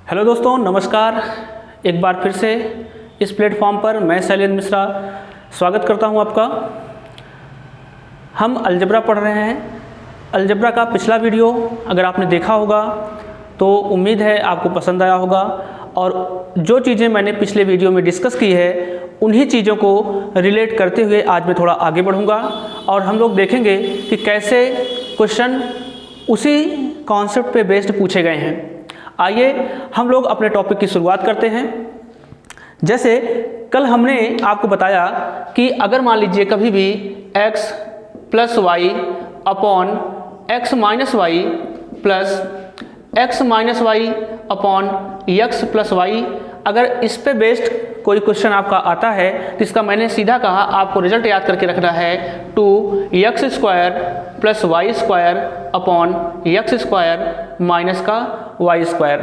Hello दोस्तों, नमस्कार। एक बार फिर से इस प्लेटफॉर्म पर मैं शैलेंद्र मिश्रा स्वागत करता हूं आपका। हम अलजेब्रा पढ़ रहे हैं। अलजेब्रा का पिछला वीडियो अगर आपने देखा होगा तो उम्मीद है आपको पसंद आया होगा, और जो चीज़ें मैंने पिछले वीडियो में डिस्कस की है उन्हीं चीज़ों को रिलेट करते हुए आज मैं थोड़ा आगे बढ़ूंगा और हम लोग देखेंगे कि कैसे क्वेश्चन उसी कॉन्सेप्ट पे बेस्ड पूछे गए हैं। आइए हम लोग अपने टॉपिक की शुरुआत करते हैं। जैसे कल हमने आपको बताया कि अगर मान लीजिए कभी भी x plus Y upon X minus Y plus X minus Y upon X plus Y, अगर इस पे बेस्ड कोई क्वेश्चन आपका आता है तो इसका मैंने सीधा कहा आपको रिजल्ट याद करके रखना है 2x² plus Y square upon X square minus का वाई स्क्वायर।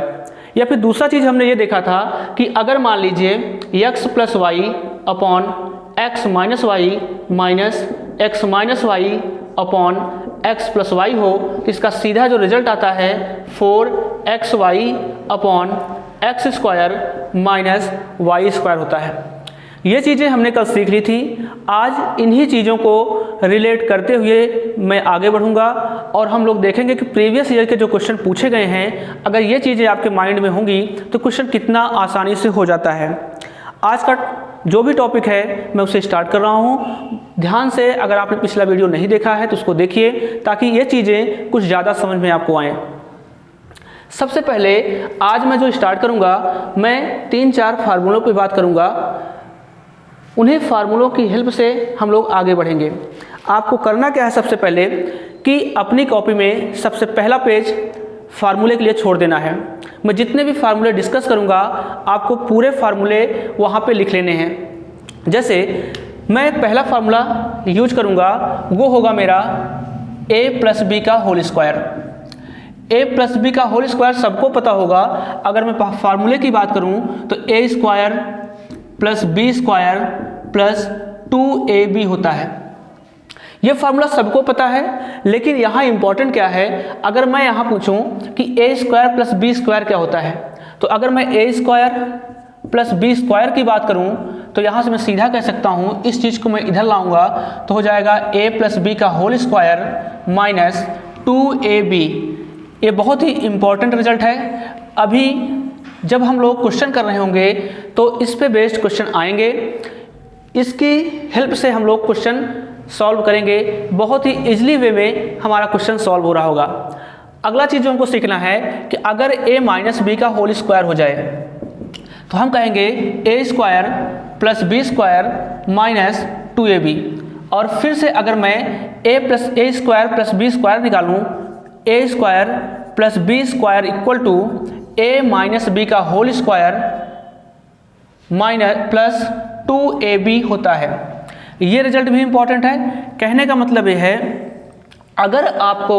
या फिर दूसरा चीज़ हमने ये देखा था कि अगर मान लीजिए x plus Y upon X minus Y minus X minus Y upon X plus Y हो तो इसका सीधा जो रिजल्ट आता है 4xy upon X square minus Y square होता है। ये चीज़ें हमने कल सीख ली थी। आज इन्हीं चीज़ों को रिलेट करते हुए मैं आगे बढ़ूंगा और हम लोग देखेंगे कि प्रीवियस ईयर के जो क्वेश्चन पूछे गए हैं, अगर ये चीज़ें आपके माइंड में होंगी तो क्वेश्चन कितना आसानी से हो जाता है। आज का जो भी टॉपिक है मैं उसे स्टार्ट कर रहा हूँ। ध्यान से अगर आपने पिछला वीडियो नहीं देखा है तो उसको देखिए ताकि ये चीज़ें कुछ ज़्यादा समझ में आपको आएँ। सबसे पहले आज मैं जो स्टार्ट करूँगा, मैं 3-4 फार्मूलों पे बात करूँगा। उन्हीं फार्मूलों की हेल्प से हम लोग आगे बढ़ेंगे। आपको करना क्या है, सबसे पहले कि अपनी कॉपी में सबसे पहला पेज फार्मूले के लिए छोड़ देना है। मैं जितने भी फार्मूले डिस्कस करूँगा आपको पूरे फार्मूले वहाँ पे लिख लेने हैं। जैसे मैं पहला फार्मूला यूज करूँगा वो होगा मेरा a प्लस बी का whole square. a plus B का होल स्क्वायर सबको पता होगा। अगर मैं फार्मूले की बात करूँ तो a square plus B square plus 2ab होता है। ये फार्मूला सबको पता है, लेकिन यहाँ इंपॉर्टेंट क्या है, अगर मैं यहाँ पूछूं कि a square plus B square क्या होता है, तो अगर मैं a square plus B square की बात करूं तो यहाँ से मैं सीधा कह सकता हूँ, इस चीज़ को मैं इधर लाऊंगा तो हो जाएगा a प्लस बी का होल स्क्वायर माइनस 2ab। ये बहुत ही इंपॉर्टेंट रिजल्ट है। अभी जब हम लोग क्वेश्चन कर रहे होंगे तो इस पे बेस्ड क्वेश्चन आएंगे। इसकी हेल्प से हम लोग क्वेश्चन सॉल्व करेंगे। बहुत ही इजीली वे में हमारा क्वेश्चन सॉल्व हो रहा होगा। अगला चीज़ जो हमको सीखना है कि अगर a माइनस बी का होल स्क्वायर हो जाए तो हम कहेंगे a square plus B square minus 2ab। और फिर से अगर मैं a square plus B square निकालूँ, a square plus B square equal to a minus B का whole square minus plus 2ab होता है। ये रिजल्ट भी इंपॉर्टेंट है। कहने का मतलब ये है, अगर आपको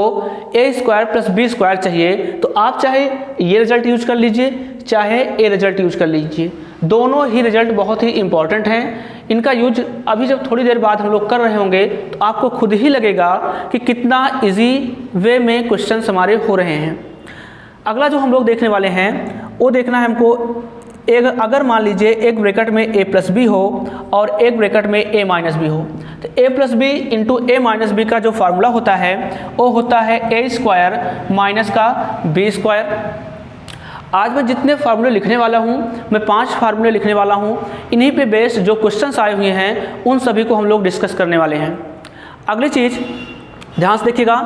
a square plus B square चाहिए तो आप चाहे ये रिजल्ट यूज कर लीजिए, चाहे ए रिजल्ट यूज कर लीजिए। दोनों ही रिजल्ट बहुत ही इंपॉर्टेंट हैं। इनका यूज अभी जब थोड़ी देर बाद हम लोग कर रहे होंगे तो आपको खुद ही लगेगा कि कितना इजी वे में क्वेश्चन हमारे हो रहे हैं। अगला जो हम लोग देखने वाले हैं वो देखना है हमको, अगर मान लीजिए एक ब्रैकेट में a प्लस बी हो और एक ब्रैकेट में a माइनस बी हो, तो a plus B into A minus B का जो फार्मूला होता है वो होता है a स्क्वायर माइनस का b स्क्वायर। आज मैं जितने फार्मूले लिखने वाला हूँ, मैं 5 फार्मूले लिखने वाला हूँ। इन्हीं पे बेस्ड जो क्वेश्चंस आए हुए हैं उन सभी को हम लोग डिस्कस करने वाले हैं। अगली चीज़ ध्यान से देखिएगा,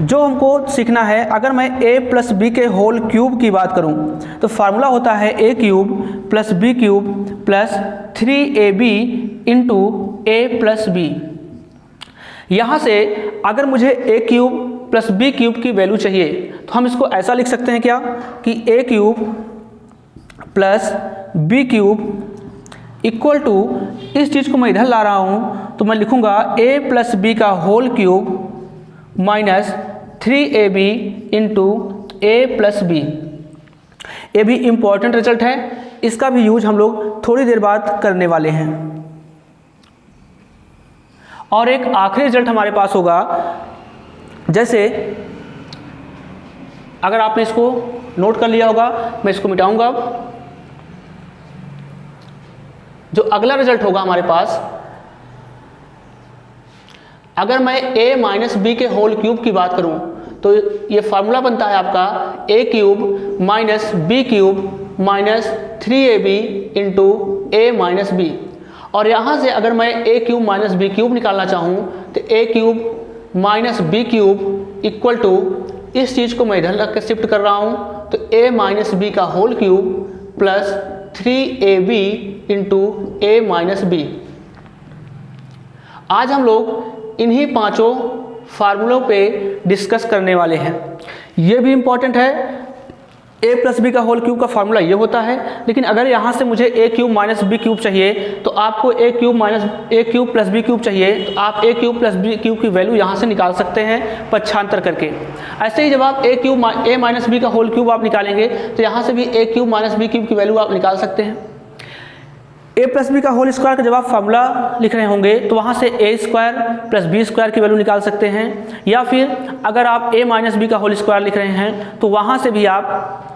जो हमको सीखना है, अगर मैं a प्लस बी के होल क्यूब की बात करूं तो फार्मूला होता है a cube plus B cube plus 3ab into A plus B. यहाँ से अगर मुझे a cube plus B cube की वैल्यू चाहिए तो हम इसको ऐसा लिख सकते हैं क्या कि a cube plus B cube equal to, इस चीज़ को मैं इधर ला रहा हूँ तो मैं लिखूँगा a प्लस बी का whole cube minus 3ab into ए प्लस बी। ये भी इम्पॉर्टेंट रिजल्ट है। इसका भी यूज हम लोग थोड़ी देर बाद करने वाले हैं। और एक आखिरी रिजल्ट हमारे पास होगा, जैसे अगर आपने इसको नोट कर लिया होगा, मैं इसको मिटाऊंगा अब। जो अगला रिजल्ट होगा हमारे पास, अगर मैं a माइनस बी के होल क्यूब की बात करूं तो ये फार्मूला बनता है आपका a cube minus B cube minus 3ab into a minus B. और यहाँ से अगर मैं a cube minus B cube निकालना चाहूँ तो a cube minus B cube equal to, इस चीज़ को मैं इधर रख के शिफ्ट कर रहा हूँ तो a माइनस बी का whole cube plus 3ab into a minus B. आज हम लोग इन्हीं पांचों फार्मूलों पे डिस्कस करने वाले हैं। ये भी इम्पॉर्टेंट है, a प्लस बी का होल क्यूब का फार्मूला ये होता है, लेकिन अगर यहाँ से मुझे a cube minus B cube चाहिए तो आपको a cube plus B cube चाहिए तो आप a cube plus B cube की वैल्यू यहाँ से निकाल सकते हैं पक्षांतर करके। ऐसे ही जब आप a माइनस बी का होल क्यूब आप निकालेंगे तो यहाँ से भी a cube minus B cube की वैल्यू आप निकाल सकते हैं। a प्लस बी का होल स्क्वायर का जब आप फार्मूला लिख रहे होंगे तो वहाँ से a square plus B square की वैल्यू निकाल सकते हैं, या फिर अगर आप a माइनस बी का होल स्क्वायर लिख रहे हैं तो वहाँ से भी आप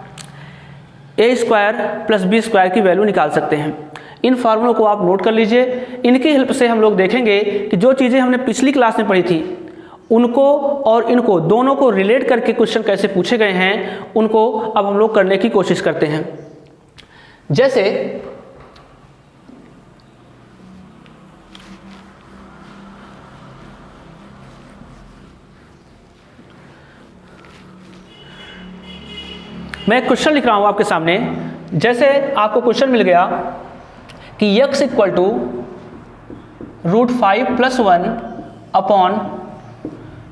a square plus B square की वैल्यू निकाल सकते हैं। इन फार्मूलों को आप नोट कर लीजिए। इनकी हेल्प से हम लोग देखेंगे कि जो चीज़ें हमने पिछली क्लास में पढ़ी थी उनको और इनको दोनों को रिलेट करके क्वेश्चन कैसे पूछे गए हैं, उनको अब हम लोग करने की कोशिश करते हैं। जैसे मैं क्वेश्चन लिख रहा हूँ आपके सामने। जैसे आपको क्वेश्चन मिल गया कि x इक्वल टू √5 + 1 अपॉन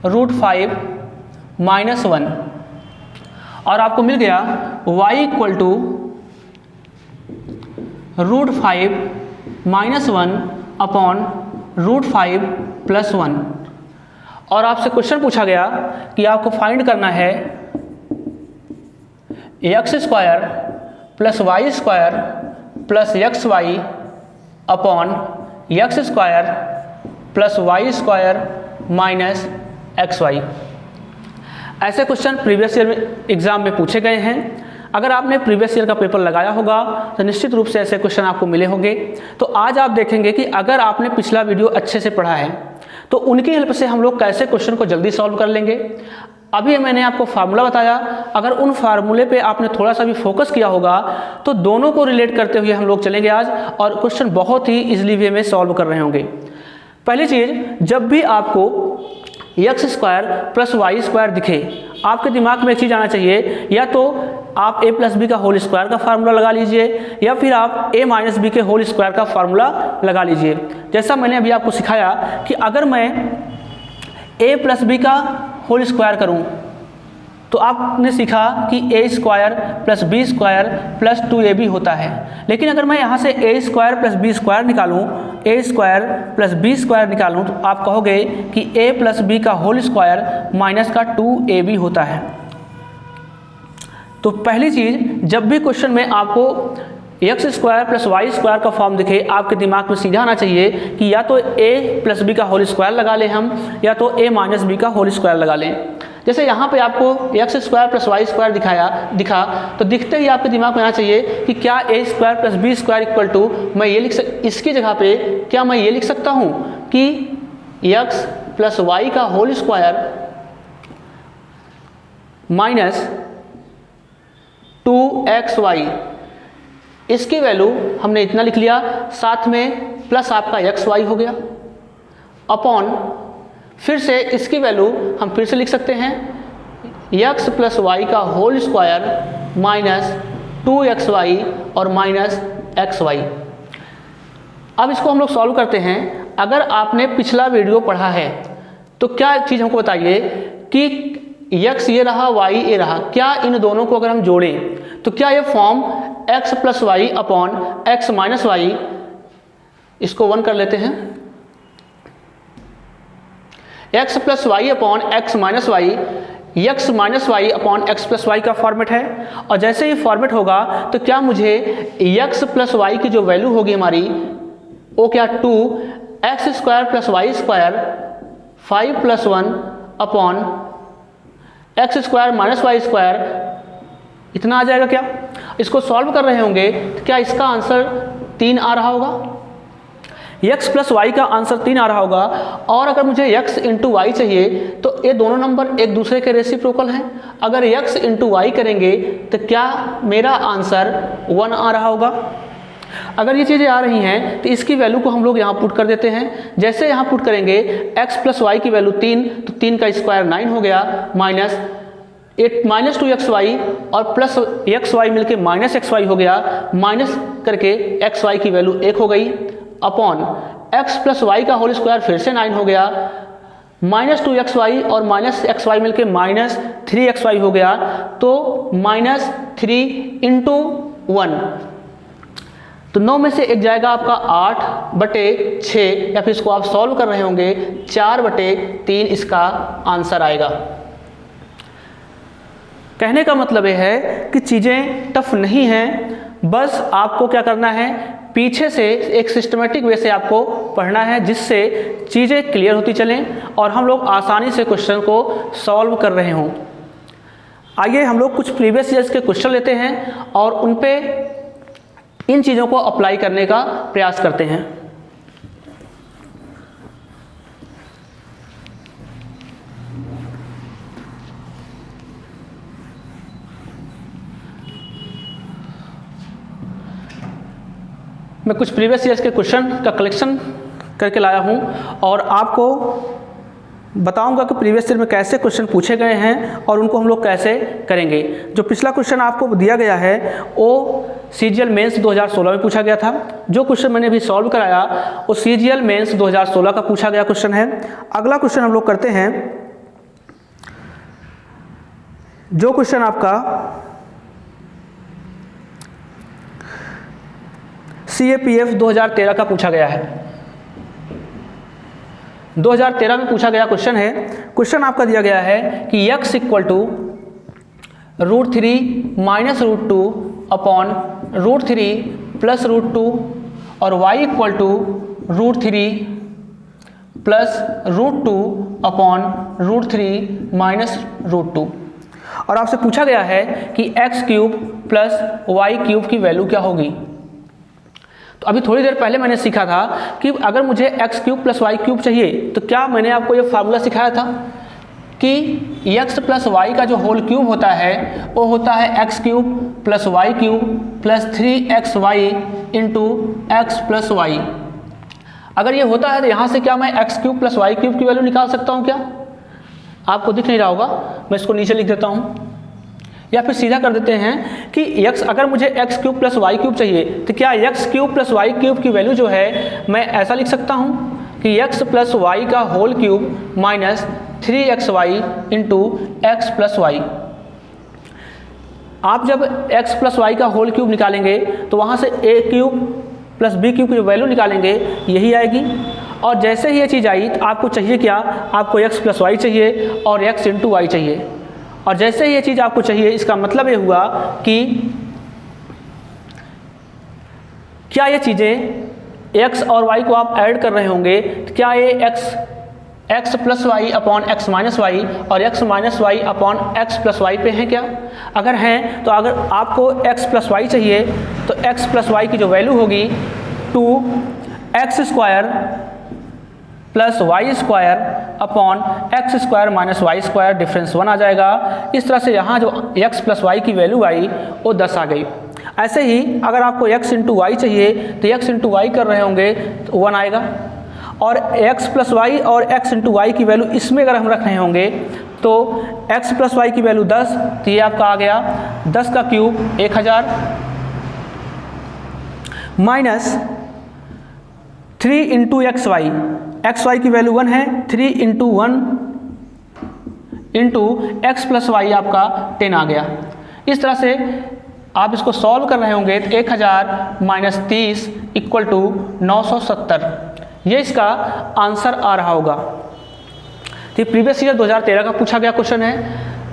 √5 - 1, और आपको मिल गया y इक्वल टू √5 - 1 अपॉन √5 + 1, और आपसे क्वेश्चन पूछा गया कि आपको फाइंड करना है x square plus Y square plus X Y upon X square plus Y square minus X Y. ऐसे क्वेश्चन प्रीवियस ईयर एग्जाम में पूछे गए हैं। अगर आपने प्रीवियस ईयर का पेपर लगाया होगा तो निश्चित रूप से ऐसे क्वेश्चन आपको मिले होंगे। तो आज आप देखेंगे कि अगर आपने पिछला वीडियो अच्छे से पढ़ा है तो उनकी हेल्प से हम लोग कैसे क्वेश्चन को जल्दी सॉल्व कर लेंगे। अभी मैंने आपको फार्मूला बताया, अगर उन फार्मूले पे आपने थोड़ा सा भी फोकस किया होगा तो दोनों को रिलेट करते हुए हम लोग चलेंगे आज, और क्वेश्चन बहुत ही इजीली वे में सॉल्व कर रहे होंगे। पहली चीज़, जब भी आपको X square plus Y square दिखे, आपके दिमाग में एक चीज़ आना चाहिए, या तो आप a प्लस बी का होल स्क्वायर का फार्मूला लगा लीजिए या फिर आप a माइनस बी के होल स्क्वायर का फार्मूला लगा लीजिए। जैसा मैंने अभी आपको सिखाया कि अगर मैं a प्लस बी का होल स्क्वायर करूं तो आपने सीखा कि a square plus B square plus 2ab होता है। लेकिन अगर मैं यहाँ से a square plus B square निकालूं, a square plus B square निकालूं तो आप कहोगे कि a प्लस बी का होल स्क्वायर माइनस का 2ab होता है। तो पहली चीज़, जब भी क्वेश्चन में आपको X square plus Y square का फॉर्म दिखे, आपके दिमाग में सीधा आना चाहिए कि या तो a प्लस बी का होल स्क्वायर लगा लें हम, या तो a माइनस बी का होल स्क्वायर लगा लें। जैसे यहाँ पे आपको X square plus Y square दिखा तो दिखते ही आपके दिमाग में आना चाहिए कि क्या a square plus B square equal to, मैं ये इसकी जगह पे क्या मैं ये लिख सकता हूँ कि एक्स प्लस वाई का होल स्क्वायर माइनस 2xy। इसकी वैल्यू हमने इतना लिख लिया, साथ में प्लस आपका xy हो गया, अपॉन फिर से इसकी वैल्यू हम फिर से लिख सकते हैं x प्लस वाई का होल स्क्वायर माइनस 2xy और माइनस xy। अब इसको हम लोग सॉल्व करते हैं। अगर आपने पिछला वीडियो पढ़ा है तो क्या चीज़ हमको बताइए कि x ये रहा, y ये रहा, क्या इन दोनों को अगर हम जोड़ें तो क्या ये form x plus Y upon X minus Y, इसको 1 कर लेते हैं, x plus Y upon X minus Y, X minus Y upon X plus Y का फॉर्मेट है। और जैसे ही फॉर्मेट होगा तो क्या मुझे x प्लस वाई की जो वैल्यू होगी हमारी वो क्या 2x square plus Y square 5 + 1 upon X square minus Y square इतना आ जाएगा क्या। इसको सॉल्व कर रहे होंगे तो क्या इसका आंसर 3 आ रहा होगा, x प्लस वाई का आंसर 3 आ रहा होगा। और अगर मुझे x इंटू वाई चाहिए तो ये दोनों नंबर एक दूसरे के रेसिप्रोकल हैं। अगर x इंटू वाई करेंगे तो क्या मेरा आंसर 1 आ रहा होगा। अगर ये चीज़ें आ रही हैं तो इसकी वैल्यू को हम लोग यहाँ पुट कर देते हैं। जैसे यहाँ पुट करेंगे x प्लस वाई की वैल्यू 3, तो 3 का स्क्वायर 9 हो गया, माइनस 2xy और प्लस xy मिलके माइनस xy हो गया, माइनस करके xy की वैल्यू 1 हो गई, अपॉन x प्लस वाई का होल स्क्वायर फिर से 9 हो गया, माइनस 2xy और माइनस xy मिलके माइनस 3xy हो गया, तो माइनस 3 इंटू 1, तो 9 में से एक जाएगा आपका 8/6, या फिर इसको आप सॉल्व कर रहे होंगे 4/3 इसका आंसर आएगा। कहने का मतलब यह है कि चीज़ें टफ नहीं हैं, बस आपको क्या करना है, पीछे से एक सिस्टमेटिक वे से आपको पढ़ना है जिससे चीज़ें क्लियर होती चलें और हम लोग आसानी से क्वेश्चन को सॉल्व कर रहे हों। आइए हम लोग कुछ प्रीवियस ईयर्स के क्वेश्चन लेते हैं और उन पे इन चीज़ों को अप्लाई करने का प्रयास करते हैं। मैं कुछ प्रीवियस ईयर्स के क्वेश्चन का कलेक्शन करके लाया हूं और आपको बताऊंगा कि प्रीवियस ईयर में कैसे क्वेश्चन पूछे गए हैं और उनको हम लोग कैसे करेंगे। जो पिछला क्वेश्चन आपको दिया गया है वो CGL मेंस 2016 में पूछा गया था। जो क्वेश्चन मैंने अभी सॉल्व कराया वो CGL मेंस 2016 का पूछा गया क्वेश्चन है। अगला क्वेश्चन हम लोग करते हैं, जो क्वेश्चन आपका CAPF 2013 का पूछा गया है। 2013 में पूछा गया क्वेश्चन है। क्वेश्चन आपका दिया गया है कि x equal to √3 minus √2 upon √3 plus √2 और y equal to √3 plus √2 upon √3 minus √2, और आपसे पूछा गया है कि x³ प्लस y³ की वैल्यू क्या होगी। तो अभी थोड़ी देर पहले मैंने सीखा था कि अगर मुझे x³ प्लस y³ चाहिए तो क्या मैंने आपको ये फार्मूला सिखाया था कि x प्लस वाई का जो होल क्यूब होता है वो होता है x³ plus y³ plus 3xy into x plus Y. अगर ये होता है तो यहाँ से क्या मैं x³ प्लस y³ की वैल्यू निकाल सकता हूँ क्या। आपको दिख नहीं रहा होगा, मैं इसको नीचे लिख देता हूँ, या फिर सीधा कर देते हैं कि x, अगर मुझे x³ प्लस y³ चाहिए तो क्या x³ प्लस y³ की वैल्यू जो है मैं ऐसा लिख सकता हूँ कि x प्लस वाई का whole cube minus 3xy into x plus Y. आप जब x प्लस वाई का होल क्यूब निकालेंगे तो वहाँ से a³ प्लस b³ की जो वैल्यू निकालेंगे यही आएगी। और जैसे ही ये चीज़ आई तो आपको चाहिए क्या, आपको x प्लस वाई चाहिए और x इंटू वाई चाहिए। और जैसे ही ये चीज़ आपको चाहिए इसका मतलब ये हुआ कि क्या ये चीज़ें x और y को आप ऐड कर रहे होंगे तो क्या ये x plus Y upon x minus Y और x minus Y upon x plus Y पे हैं क्या। अगर हैं तो अगर आपको x प्लस वाई चाहिए तो x प्लस वाई की जो वैल्यू होगी 2x² plus Y square upon x² minus Y square, difference 1 आ जाएगा। इस तरह से यहाँ जो x प्लस वाई की वैल्यू आई वो 10 आ गई। ऐसे ही अगर आपको x इंटू वाई चाहिए तो x इंटू वाई कर रहे होंगे तो 1 आएगा, और x प्लस वाई और x इंटू वाई की वैल्यू इसमें अगर हम रख रहे होंगे तो x प्लस वाई की वैल्यू 10, तो ये आपका आ गया 10 का क्यूब 1000 माइनस 3 इंटू xy की वैल्यू 1 है, 3 into 1 into x plus Y आपका 10 आ गया। इस तरह से आप इसको सॉल्व कर रहे होंगे तो 1000 माइनस 30 इक्वल टू 970, ये इसका आंसर आ रहा होगा। तो प्रीवियस ईयर 2013 का पूछा गया क्वेश्चन है।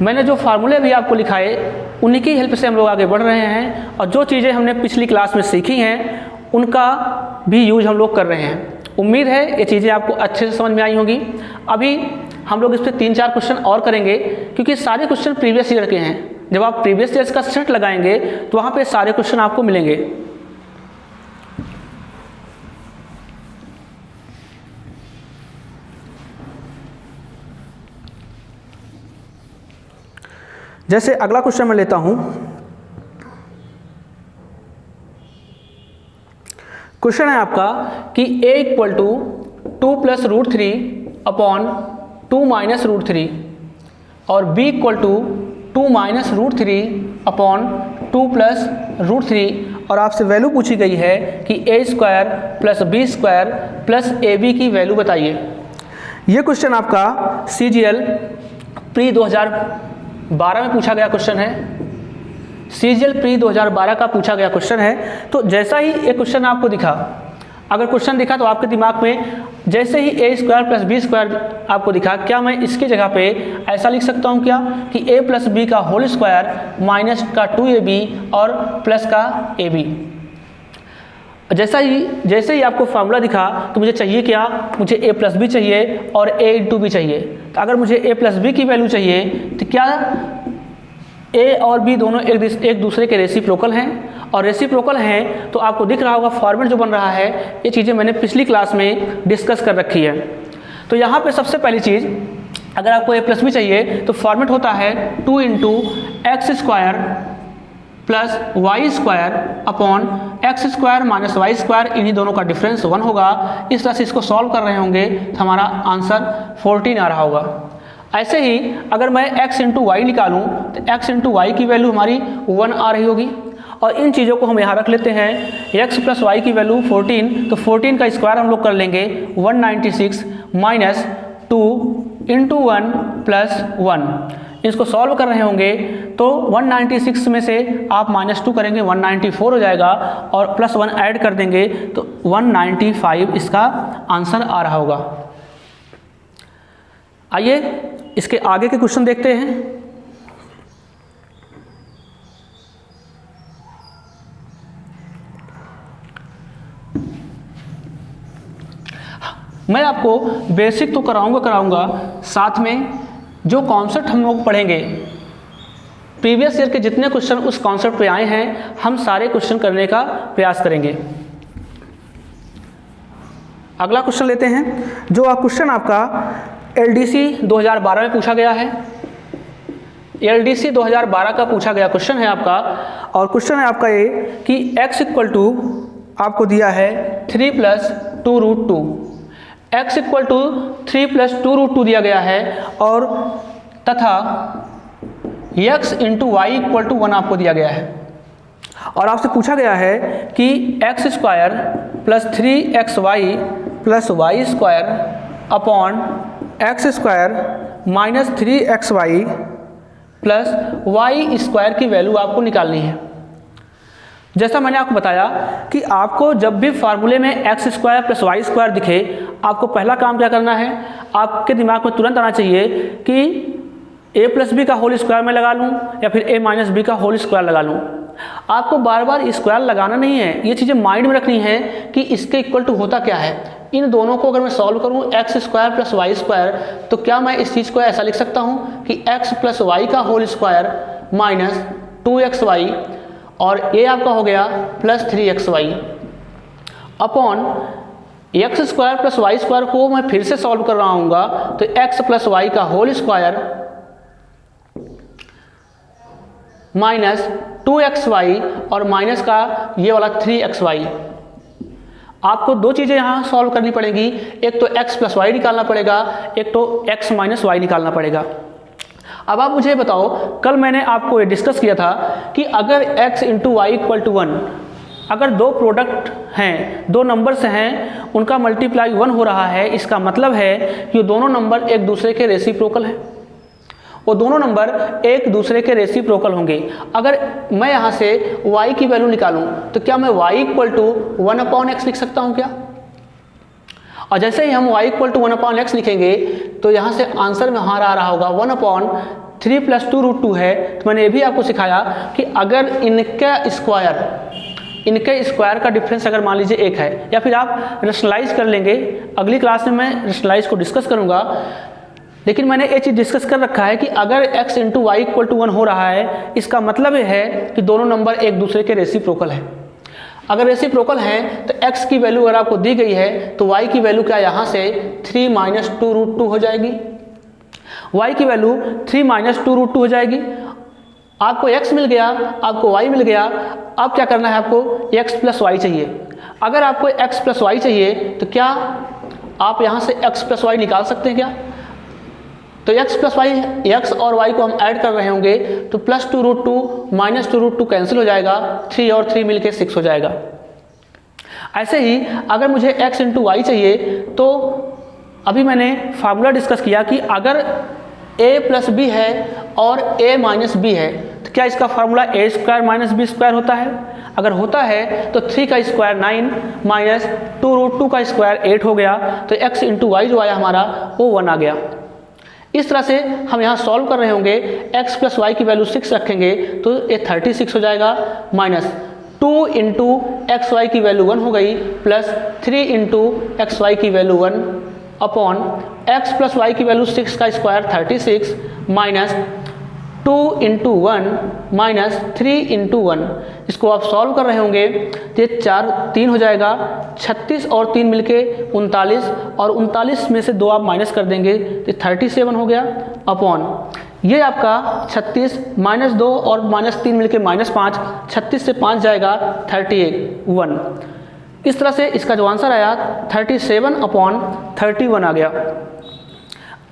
मैंने जो फार्मूले भी आपको लिखाए उन्हीं की हेल्प से हम लोग आगे बढ़ रहे हैं, और जो चीज़ें हमने पिछली क्लास में सीखी हैं उनका भी यूज हम लोग कर रहे हैं। उम्मीद है ये चीज़ें आपको अच्छे से समझ में आई होंगी। अभी हम लोग इस पर 3-4 क्वेश्चन और करेंगे, क्योंकि सारे क्वेश्चन प्रीवियस ईयर के हैं। जब आप प्रीवियस ईयर का सेट लगाएंगे तो वहाँ पे सारे क्वेश्चन आपको मिलेंगे। जैसे अगला क्वेश्चन मैं लेता हूँ। क्वेश्चन है आपका कि a equal to 2 plus root 3 upon 2 minus root 3 और b equal to 2 minus root 3 upon 2 plus root 3, और आपसे वैल्यू पूछी गई है कि a square plus B square plus A B की वैल्यू बताइए। ये क्वेश्चन आपका CGL प्री 2012 में पूछा गया क्वेश्चन है। CGL प्री 2012 का पूछा गया क्वेश्चन है। तो जैसा ही ये क्वेश्चन आपको दिखा, अगर क्वेश्चन दिखा तो आपके दिमाग में जैसे ही a square plus B square आपको दिखा, क्या मैं इसकी जगह पे ऐसा लिख सकता हूँ क्या कि a प्लस बी का होल स्क्वायर माइनस का 2ab और प्लस का ab। जैसे ही आपको फार्मूला दिखा तो मुझे चाहिए क्या, मुझे a प्लस बी चाहिए और a इंटू बी चाहिए। तो अगर मुझे a प्लस बी की वैल्यू चाहिए तो क्या a और b दोनों एक दूसरे के रेसिप्रोकल हैं, और रेसिप्रोकल हैं तो आपको दिख रहा होगा फॉर्मेट जो बन रहा है, ये चीज़ें मैंने पिछली क्लास में डिस्कस कर रखी है। तो यहाँ पे सबसे पहली चीज़, अगर आपको a प्लस बी चाहिए तो फॉर्मेट होता है 2 into x square plus Y square upon X square minus Y square, इन्हीं दोनों का डिफरेंस 1 होगा। इस तरह से इसको सॉल्व कर रहे होंगे तो हमारा आंसर 14 आ रहा होगा। ऐसे ही अगर मैं x इंटू वाई निकालूँ तो x इंटू वाई की वैल्यू हमारी 1 आ रही होगी, और इन चीज़ों को हम यहाँ रख लेते हैं। x प्लस वाई की वैल्यू 14, तो 14 का स्क्वायर हम लोग कर लेंगे 196 माइनस 2 इंटू 1 प्लस 1। इसको सॉल्व कर रहे होंगे तो 196 में से आप -2 करेंगे 194 हो जाएगा, और प्लस 1 ऐड कर देंगे तो 195 इसका आंसर आ रहा होगा। आइए इसके आगे के क्वेश्चन देखते हैं। मैं आपको बेसिक तो कराऊंगा, साथ में जो कॉन्सेप्ट हम लोग पढ़ेंगे, प्रीवियस ईयर के जितने क्वेश्चन उस कॉन्सेप्ट पे आए हैं, हम सारे क्वेश्चन करने का प्रयास करेंगे। अगला क्वेश्चन लेते हैं, जो क्वेश्चन आपका LDC 2012 में पूछा गया है। LDC 2012 का पूछा गया क्वेश्चन है आपका, और क्वेश्चन है आपका ये कि x इक्वल टू आपको दिया है 3 plus 2 root 2, x equal to 3 plus 2 root 2 दिया गया है, और तथा x into Y equal to 1 आपको दिया गया है, और आपसे पूछा गया है कि x square plus 3xy plus Y square upon X square minus 3xy plus Y square की वैल्यू आपको निकालनी है। जैसा मैंने आपको बताया कि आपको जब भी फार्मूले में X square plus Y square दिखे, आपको पहला काम क्या करना है, आपके दिमाग में तुरंत आना चाहिए कि a प्लस बी का होल स्क्वायर मैं लगा लूँ या फिर a माइनस बी का होल स्क्वायर लगा लूँ। आपको बार बार स्क्वायर लगाना नहीं है, ये चीज़ें माइंड में रखनी है कि इसके इक्वल टू होता क्या है। इन दोनों को अगर मैं सॉल्व करूँ X square plus Y square, तो क्या मैं इस चीज़ को ऐसा लिख सकता हूँ कि एक्स प्लस वाई का होल स्क्वायर माइनस 2xy, और ये आपका हो गया plus 3xy upon X square plus Y square को मैं फिर से सॉल्व कर रहा हूँ, तो एक्स प्लस वाई का होल स्क्वायर माइनस 2xy और माइनस का ये वाला 3xy। आपको दो चीज़ें यहाँ सॉल्व करनी पड़ेगी, एक तो x प्लस वाई निकालना पड़ेगा, एक तो x माइनस वाई निकालना पड़ेगा। अब आप मुझे बताओ, कल मैंने आपको ये डिस्कस किया था कि अगर x into Y equal to 1, अगर दो प्रोडक्ट हैं, दो नंबर्स हैं, उनका मल्टीप्लाई 1 हो रहा है, इसका मतलब है कि दोनों नंबर एक दूसरे के रेसिप्रोकल हैं, वो दोनों नंबर एक दूसरे के रेसिप्रोकल होंगे। अगर मैं यहाँ से y की वैल्यू निकालूं तो क्या मैं y इक्वल टू 1/x लिख सकता हूँ क्या? और जैसे ही हम y इक्वल टू 1/x लिखेंगे तो यहाँ से आंसर में हार आ रहा होगा 1/3 प्लस 2 रूट 2 है। तो मैंने ये भी आपको सिखाया कि अगर इनके स्क्वायर का डिफरेंस अगर मान लीजिए 1 है, या फिर आप रेशनलाइज कर लेंगे, अगली क्लास में मैं रेशनलाइज को डिस्कस करूँगा। लेकिन मैंने ये चीज़ डिस्कस कर रखा है कि अगर x into Y equal to 1 हो रहा है, इसका मतलब ये है कि दोनों नंबर एक दूसरे के रेसिप्रोकल हैं। अगर रेसिप्रोकल हैं तो x की वैल्यू अगर आपको दी गई है तो y की वैल्यू क्या यहाँ से 3 माइनस 2√2 हो जाएगी, y की वैल्यू 3 माइनस 2√2 हो जाएगी। आपको x मिल गया, आपको y मिल गया। अब क्या करना है, आपको x प्लस वाई चाहिए। अगर आपको x प्लस वाई चाहिए तो क्या आप यहाँ से x प्लस वाई निकाल सकते हैं क्या? तो x प्लस वाई, x और y को हम ऐड कर रहे होंगे तो प्लस 2√2 माइनस 2√2 कैंसिल हो जाएगा, 3 और 3 मिलके 6 हो जाएगा। ऐसे ही अगर मुझे x इंटू वाई चाहिए तो अभी मैंने फार्मूला डिस्कस किया कि अगर a प्लस बी है और a माइनस बी है तो क्या इसका formula a square minus B square होता है? अगर होता है तो 3 का स्क्वायर 9 माइनस 2√2 का स्क्वायर 8 हो गया, तो x इंटू वाई जो आया हमारा वो 1 आ गया। इस तरह से हम यहाँ सॉल्व कर रहे होंगे, x प्लस वाई की वैल्यू 6 रखेंगे तो ये 36 हो जाएगा, माइनस 2 इंटू एक्स वाई की वैल्यू 1 हो गई, प्लस 3 इंटू एक्स वाई की value 1 upon x plus Y की वैल्यू 6 का square 36 minus 2 into 1 minus 3 into 1। इसको आप सॉल्व कर रहे होंगे तो ये 4 3 हो जाएगा, 36 और 3 मिलके 39, और 39 में से 2 आप माइनस कर देंगे तो 37 हो गया, अपॉन ये आपका 36 माइनस 2 और माइनस 3 मिलके माइनस 5, 36 से 5 जाएगा 31। इस तरह से इसका जो आंसर आया 37 अपॉन 31 आ गया।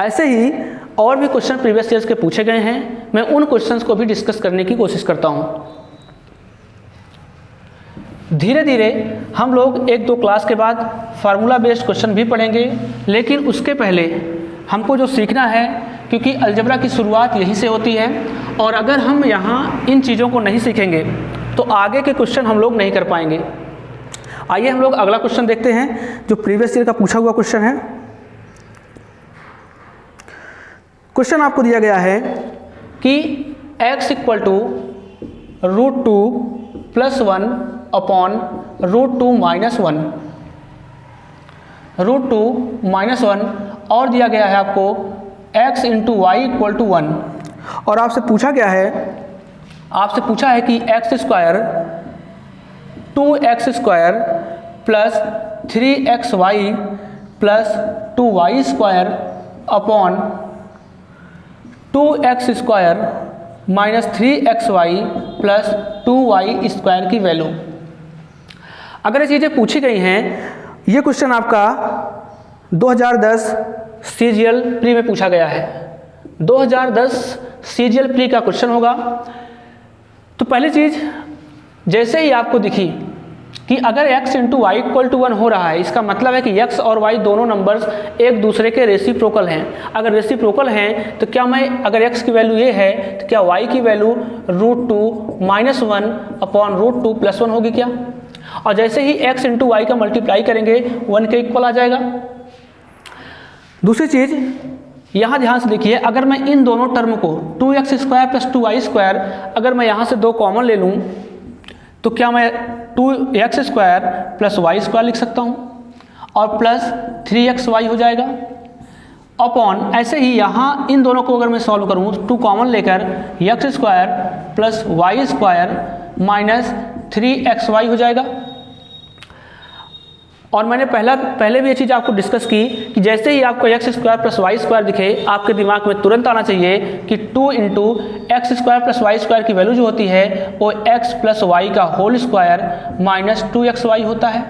ऐसे ही और भी क्वेश्चन प्रीवियस ईयर्स के पूछे गए हैं, मैं उन क्वेश्चंस को भी डिस्कस करने की कोशिश करता हूं। धीरे धीरे हम लोग 1-2 क्लास के बाद फार्मूला बेस्ड क्वेश्चन भी पढ़ेंगे, लेकिन उसके पहले हमको जो सीखना है, क्योंकि अलजेब्रा की शुरुआत यहीं से होती है, और अगर हम यहाँ इन चीज़ों को नहीं सीखेंगे तो आगे के क्वेश्चन हम लोग नहीं कर पाएंगे। आइए हम लोग अगला क्वेश्चन देखते हैं जो प्रीवियस ईयर का पूछा हुआ क्वेश्चन है। क्वेश्चन आपको दिया गया है कि x equal to √2 plus 1 upon √2 minus 1, √2 minus 1, और दिया गया है आपको x into Y equal to 1, और आपसे पूछा गया है, आपसे पूछा है कि x square 2x square plus 3xy plus 2y square upon 2x square minus 3xy plus 2y square की वैल्यू। अगर ये चीज़ें पूछी गई हैं, ये क्वेश्चन आपका 2010 सीजीएल प्री में पूछा गया है। 2010 सीजीएल प्री का क्वेश्चन होगा। तो पहली चीज़ जैसे ही आपको दिखी कि अगर x into Y equal to 1 हो रहा है, इसका मतलब है कि x और y दोनों नंबर्स एक दूसरे के रेसिप्रोकल हैं। अगर रेसिप्रोकल हैं तो क्या मैं, अगर x की वैल्यू ये है तो क्या y की वैल्यू √2 माइनस 1 अपॉन √2 प्लस 1 होगी क्या? और जैसे ही x इंटू वाई का मल्टीप्लाई करेंगे 1 के इक्वल आ जाएगा। दूसरी चीज़ यहाँ ध्यान से देखिए, अगर मैं इन दोनों टर्म को 2x square plus 2y square, अगर मैं यहाँ से 2 कॉमन ले लूँ तो क्या मैं 2x square plus Y square लिख सकता हूँ, और प्लस 3xy हो जाएगा, अपॉन ऐसे ही यहाँ इन दोनों को अगर मैं सॉल्व करूँ 2 कॉमन लेकर x square plus Y square minus 3xy हो जाएगा। और मैंने पहले भी ये चीज़ आपको डिस्कस की कि जैसे ही आपको x square plus Y square दिखे, आपके दिमाग में तुरंत आना चाहिए कि 2 into x square plus Y square की वैल्यू जो होती है वो x प्लस वाई का होल स्क्वायर माइनस 2xy होता है,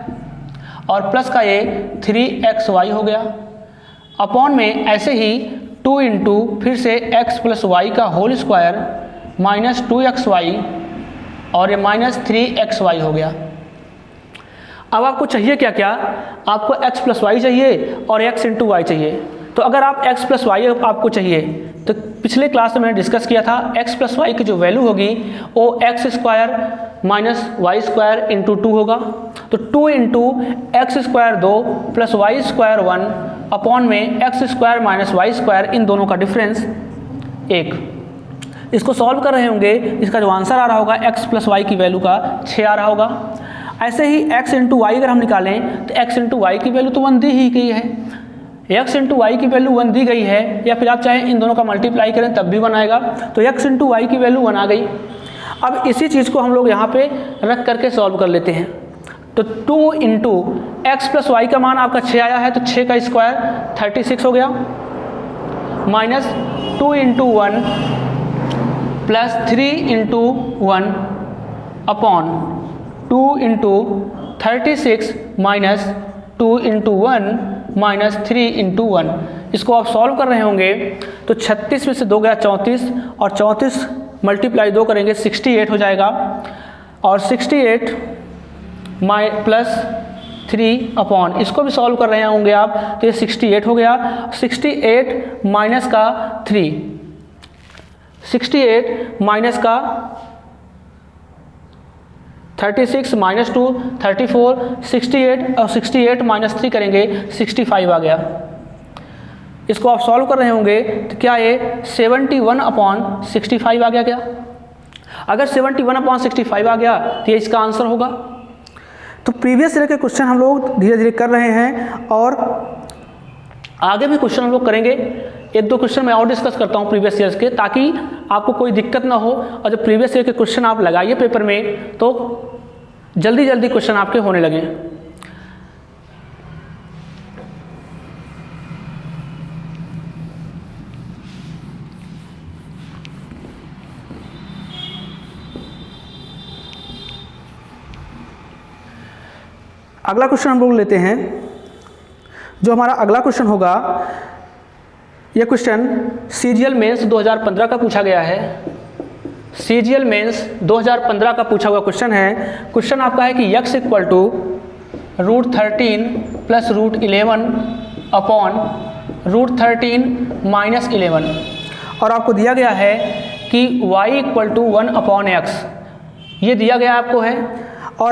और प्लस का ये 3xy हो गया, अपॉन में ऐसे ही 2 इंटू फिर से x प्लस वाई का होल स्क्वायर माइनस 2xy, और ये माइनस 3xy हो गया। अब आपको चाहिए क्या क्या, आपको x प्लस वाई चाहिए और x इंटू वाई चाहिए। तो अगर आप x प्लस वाई आपको चाहिए तो पिछले क्लास में मैंने डिस्कस किया था, x प्लस वाई की जो वैल्यू होगी वो x square minus Y square into 2 होगा। तो 2 into x square 2 plus Y square 1 upon में x square minus Y square, इन दोनों का डिफरेंस 1। इसको सॉल्व कर रहे होंगे, इसका जो आंसर आ रहा होगा x प्लस वाई की वैल्यू का 6 आ रहा होगा। ऐसे ही x इंटू वाई अगर हम निकालें तो x इंटू वाई की वैल्यू तो 1 दी ही गई है, x इंटू वाई की वैल्यू 1 दी गई है, या फिर आप चाहें इन दोनों का मल्टीप्लाई करें तब भी 1 आएगा। तो x इंटू वाई की वैल्यू 1 आ गई। अब इसी चीज़ को हम लोग यहाँ पे रख करके सॉल्व कर लेते हैं। तो 2 इंटू एक्स प्लस वाई का मान आपका 6 आया है, तो 6 का स्क्वायर 36 हो गया, minus 2 into 1 plus 3 into 1 upon 2 into 36 minus 2 into 1 minus 3 into 1। इसको आप सॉल्व कर रहे होंगे तो 36 में से 2 गया 34, और 34 मल्टीप्लाई 2 करेंगे 68 हो जाएगा, और 68 प्लस 3 अपॉन, इसको भी सॉल्व कर रहे होंगे आप, तो ये 68 हो गया। 68 माइनस का 3, 68 माइनस का 36 माइनस 2 34, 68 और 68 माइनस 3 करेंगे 65 आ गया। इसको आप सॉल्व कर रहे होंगे तो क्या ये 71 अपॉन 65 आ गया क्या? अगर 71 अपॉन 65 आ गया तो ये इसका आंसर होगा। तो प्रीवियस ईयर के क्वेश्चन हम लोग धीरे धीरे कर रहे हैं और आगे भी क्वेश्चन हम लोग करेंगे। 1-2 क्वेश्चन मैं और डिस्कस करता हूँ प्रीवियस ईयर्स के, ताकि आपको कोई दिक्कत ना हो, और जब प्रीवियस ईयर के क्वेश्चन आप लगाइए पेपर में तो जल्दी जल्दी क्वेश्चन आपके होने लगे। अगला क्वेश्चन हम लोग लेते हैं। जो हमारा अगला क्वेश्चन होगा, यह क्वेश्चन सीजीएल मेंस 2015 का पूछा गया है। सीजीएल मेंस 2015 का पूछा हुआ क्वेश्चन है। क्वेश्चन आपका है कि x equal to √13 plus √11 upon √13 minus 11, और आपको दिया गया है कि y equal to 1 upon x, ये दिया गया आपको है।